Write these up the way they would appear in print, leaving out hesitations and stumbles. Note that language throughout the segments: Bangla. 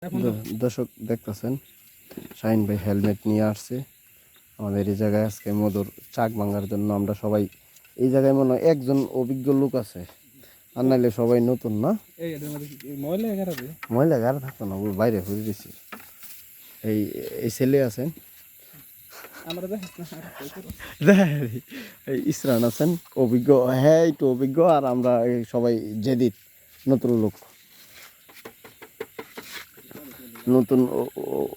দর্শক দেখতেছেন শাহিন ভাই হেলমেট নিয়ে আসছে আমাদের এই জায়গায় আজকে মধুর চাক ভাঙার জন্য। আমরা সবাই এই জায়গায় মনে হয় একজন অভিজ্ঞ লোক আছে, আর নাইলে সবাই নতুন না। ময়লা গাড়া থাকতো না, ওর বাইরে ঘুরে দিছি। এই এই ছেলে আছেন, এই ইসরান আছেন অভিজ্ঞ, হ্যাঁ একটু অভিজ্ঞ, আর আমরা সবাই জেদিদ নতুন লোক, নতুন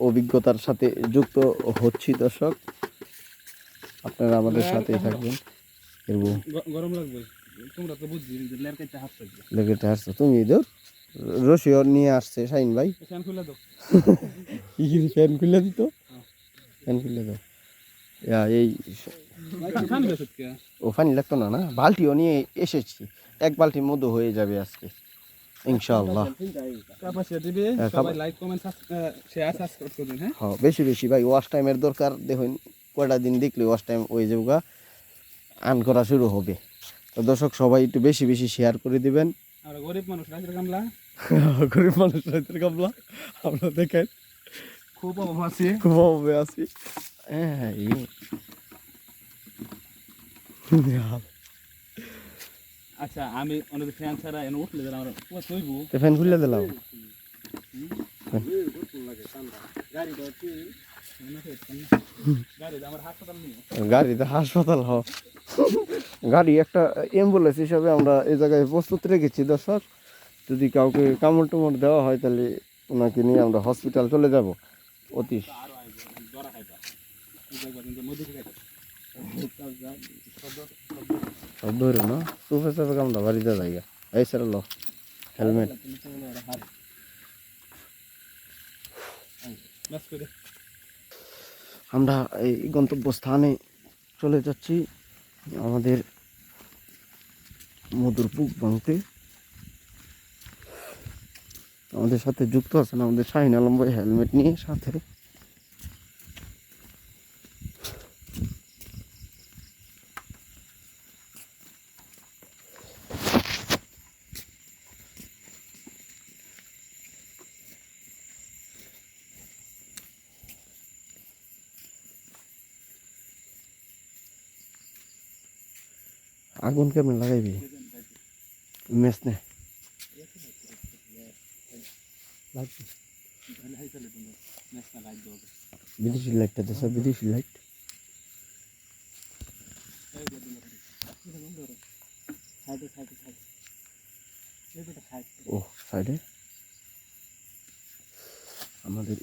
অভিজ্ঞতার সাথে যুক্ত হচ্ছি। দর্শক আপনারা আমাদের সাথেই থাকবেন। গরম লাগবে, তোমরা তো বুঝছি লেরকাইতে হাসছো, লেগেতে আসছো তুমি, ইদর রশিও নিয়ে আসছে শাহিন ভাই। ফ্যান খুলে দাও, ফ্যান খুলে দিত, ফ্যান খুলে দাও। এই ও পানি লাগতো না, না বালতিও নিয়ে এসেছি, এক বালতি মধু হয়ে যাবে আজকে ইনশাআল্লাহ। হ্যাঁ বেশি বেশি ভাই, ওয়াশ টাইমের দরকার। দেখুন কয়টা দিন দেখলে ওয়াশ টাইম ওই জায়গা আর্ন করা শুরু হবে। তো দর্শক সবাই একটু বেশি বেশি শেয়ার করে দিবেন। গরিব মানুষ রাতের কামলা, গরিব মানুষ রাতের কামলা, আমরা দেখেন খুব অভাব আছে, খুব অভাবে আছি। হ্যাঁ আচ্ছা আমি অনেক ফ্যান ছাড়া এনে উঠলে আমার শৈব, ফ্যান খুলে দিলাম। গাড়িতে হাসপাতাল হ, গাড়ি একটা অ্যাম্বুলেন্স হিসাবে আমরা এই জায়গায় প্রস্তুত রেখেছি। দর্শক যদি কাউকে কামড় টুমড় দেওয়া হয় তাহলে ওনাকে নিয়ে আমরা হসপিটাল চলে যাব অতি সব ধরো না। সুফে সুফে কামড়া বাড়িতে জায়গা এই স্যার লো হেলমেট। আমরা এই গন্তব্যস্থানে চলে যাচ্ছি আমাদের মধুর বুক ভাঙতে। আমাদের সাথে যুক্ত আছেন আমাদের শাহিন আলম ভাই হেলমেট নিয়ে সাথে। আগুন কেমন লাগাইবি মেস নে বিদেশি লাইটটা দেশ, বিদেশি লাইট। ও সাইডে আমাদের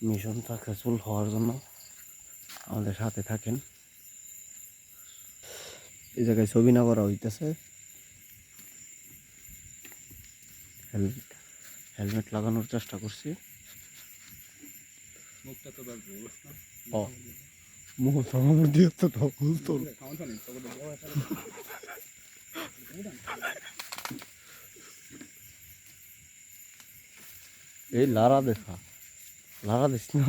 মিশন সাকসেসফুল হওয়ার জন্য আমাদের সাথে থাকেন। এই জায়গায় ছবি না করা হইতেছে। হেলমেট লাগানোর চেষ্টা করছি। এই লারা দেখা, লারা দিস না